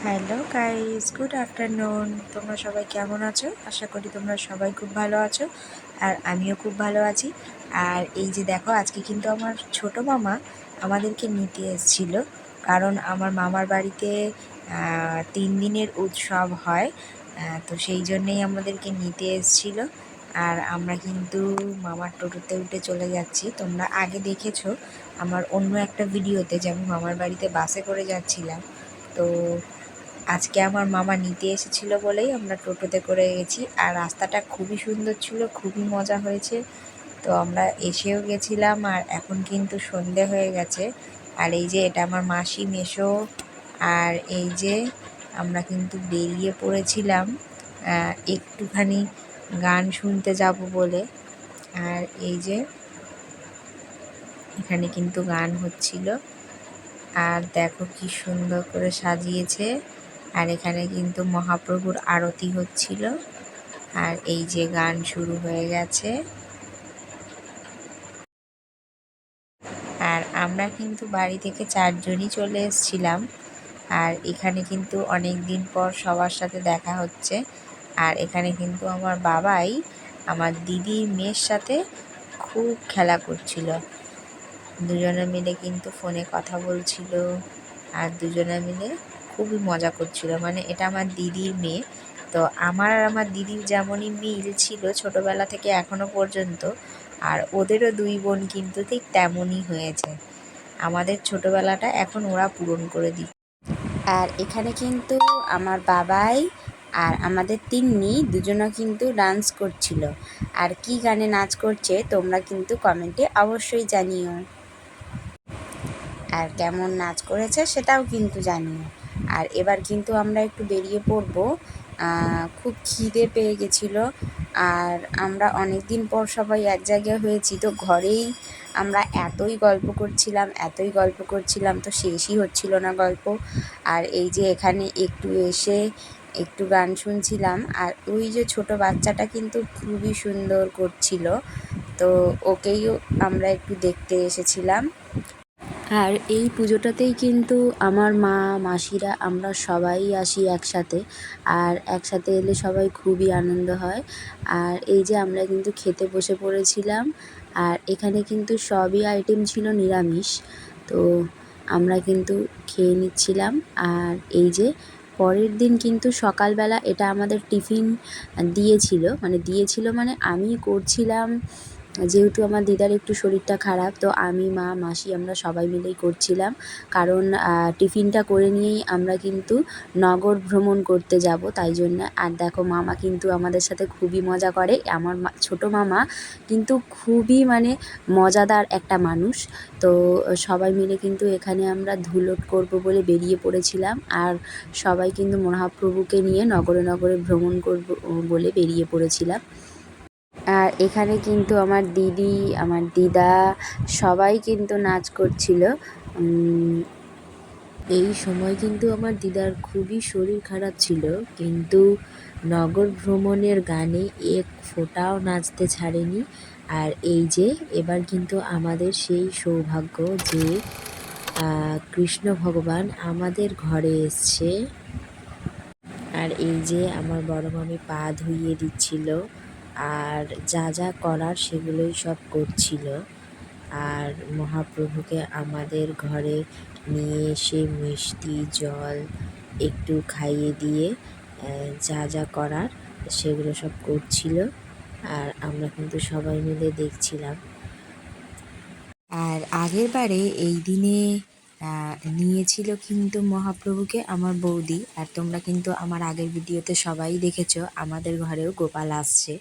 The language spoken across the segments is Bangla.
Hello guys, good afternoon. তোমরা সবাই কেমন আছো? আশা করি তোমরা সবাই খুব ভালো আছো, আর আমিও খুব ভালো আছি। আর এই যে দেখো, আজকে কিন্তু আমার ছোট মামা আমাদেরকে নিতে এসেছিল, কারণ আমার মামার বাড়িতে 3 দিনের উৎসব হয়। তো সেই জন্যেই আমাদেরকে নিতে এসেছিল। আর আমরা কিন্তু মামার টোটোতে উঠে চলে যাচ্ছি। তোমরা আগে দেখেছো আমার অন্য একটা ভিডিওতে যে আমি মামার বাড়িতে বাসে করে যাচ্ছিলাম। তো আজকে আমার মামা নিতে এসেছিল বলেই আমরা টোটোতে করে গেছি। আর রাস্তাটা খুবই সুন্দর ছিল, খুবই মজা হয়েছে। তো আমরা এসেও গেছিলাম, আর এখন কিন্তু সন্ধে হয়ে গেছে। আর এই যে এটা আমার মাসি মেশো, আর এই যে আমরা কিন্তু বেরিয়ে পড়েছিলাম একটুখানি গান শুনতে যাব বলে। আর এই যে এখানে কিন্তু গান হচ্ছিল, আর দেখো কি সুন্দর করে সাজিয়েছে। আর এখানে কিন্তু মহাপ্রভুর আরতি হচ্ছিল, আর এই যে গান শুরু হয়ে গেছে। আর আমরা কিন্তু বাড়ি থেকে 4জনই চলে এসেছিলাম। আর এখানে কিন্তু অনেক দিন পর সবার সাথে দেখা হচ্ছে। আর এখানে কিন্তু আমার বাবাই আমার দিদির মেয়ের সাথে খুব খেলা করছিল। দুজনে মিলে কিন্তু ফোনে কথা বলছিল, আর দুজনে মিলে খুবই মজা করছিল। মানে এটা আমার দিদির মেয়ে। তো আমার আর আমার দিদির যেমনই মিল ছিল ছোটোবেলা থেকে এখনও পর্যন্ত, আর ওদেরও 2 বোন কিন্তু ঠিক তেমনই হয়েছে। আমাদের ছোটোবেলাটা এখন ওরা পূরণ করে দিচ্ছে। আর এখানে কিন্তু আমার বাবাই আর আমাদের তিন্নি দুজনও কিন্তু ডান্স করছিল। আর কি গানে নাচ করছে তোমরা কিন্তু কমেন্টে অবশ্যই জানিও, আর কেমন নাচ করেছে সেটাও কিন্তু জানিও। আর এবার কিন্তু আমরা একটু বেরিয়ে পড়বো। খুব খিদে পেয়ে গেছিলো, আর আমরা অনেক দিন পর সবাই এক জায়গায় হয়েছি, তো ঘরেই আমরা এতই গল্প করছিলাম তো শেষই হচ্ছিল না গল্প। আর এই যে এখানে একটু এসে একটু গান শুনছিলাম, আর ওই যে ছোট বাচ্চাটা কিন্তু খুবই সুন্দর করছিল, তো ওকেই আমরা একটু দেখতে এসেছিলাম। আর এই পুজোটাতেই কিন্তু আমার মা মাসিরা আমরা সবাই আসি একসাথে, আর একসাথে এলে সবাই খুবই আনন্দ হয়। আর এই যে আমরা কিন্তু খেতে বসে পড়েছিলাম, আর এখানে কিন্তু সবই আইটেম ছিল নিরামিষ। তো আমরা কিন্তু খেয়ে নিচ্ছিলাম। আর এই যে পরের দিন কিন্তু সকালবেলা এটা আমাদের টিফিন দিয়েছিল মানে আমি করছিলাম, যেহেতু আমার দিদার একটু শরীরটা খারাপ, তো আমি মা মাসি আমরা সবাই মিলেই করছিলাম। কারণ টিফিনটা করে নিয়েই আমরা কিন্তু নগর ভ্রমণ করতে যাব, তাই জন্য। আর দেখো মামা কিন্তু আমাদের সাথে খুবই মজা করে। আমার ছোটো মামা কিন্তু খুবই মানে মজাদার একটা মানুষ। তো সবাই মিলে কিন্তু এখানে আমরা ধুলোট করব বলে বেরিয়ে পড়েছিলাম, আর সবাই কিন্তু মহাপ্রভুকে নিয়ে নগরে নগরে ভ্রমণ করব বলে বেরিয়ে পড়েছিলাম। আর এখানে কিন্তু আমার দিদি আমার দিদা সবাই কিন্তু নাচ করছিল। এই সময় কিন্তু আমার দিদার খুবই শরীর খারাপ ছিল, কিন্তু নগর ভ্রমণের গানে এক ফোঁটাও নাচতে ছাড়েনি। আর এই যে এবার কিন্তু আমাদের সেই সৌভাগ্য যে কৃষ্ণ ভগবান আমাদের ঘরে এসছে। আর এই যে আমার বড় মামি পা ধুইয়ে দিচ্ছিল, আর যা যা করার সেগুলোই সব করছিল। আর মহাপ্রভুকে আমাদের ঘরে নিয়ে এসে মিষ্টি জল একটু খাইয়ে দিয়ে যা যা করার সেগুলো সব করছিল, আর আমরা কিন্তু সবাই মিলে দেখছিলাম। আর আগের বারে এই দিনে নিয়েছিল কিন্তু মহাপ্রভুকে আমার বৌদি। আর তোমরা কিন্তু আমার আগের ভিডিওতে সবাই দেখেছো আমাদের ঘরেও গোপাল আসছে,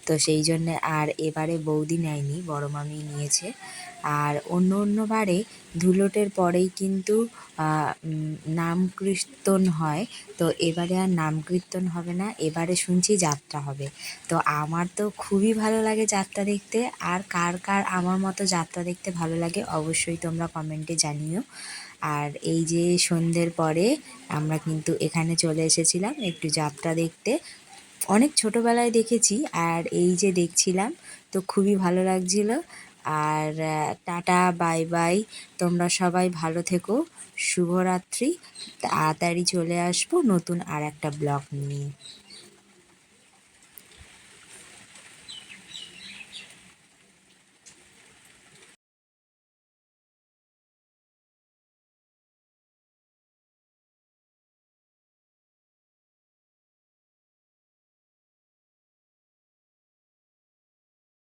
তো সেই জন্যে। আর এবারে বৌদি নেয়নি, বড় মামি নিয়েছে। আর অন্য বারে ধুলোটের পরেই কিন্তু নাম কীর্তন হয়, তো এবারে আর নাম কীর্তন হবে না, এবারে শুনছি যাত্রা হবে। তো আমার তো খুবই ভালো লাগে যাত্রা দেখতে। আর কার কার আমার মতো যাত্রা দেখতে ভালো লাগে অবশ্যই তোমরা কমেন্টে জানিও। আর এই যে সন্ধ্যের পরে আমরা কিন্তু এখানে চলে এসেছিলাম একটু যাত্রা দেখতে। অনেক ছোটোবেলায় দেখেছি, আর এই যে দেখছিলাম, তো খুবই ভালো লাগছিল। আর টাটা, বাই বাই। তোমরা সবাই ভালো থেকো। শুভরাত্রি। তাড়াতাড়ি চলে আসবো নতুন আর একটা ব্লগ নিয়ে।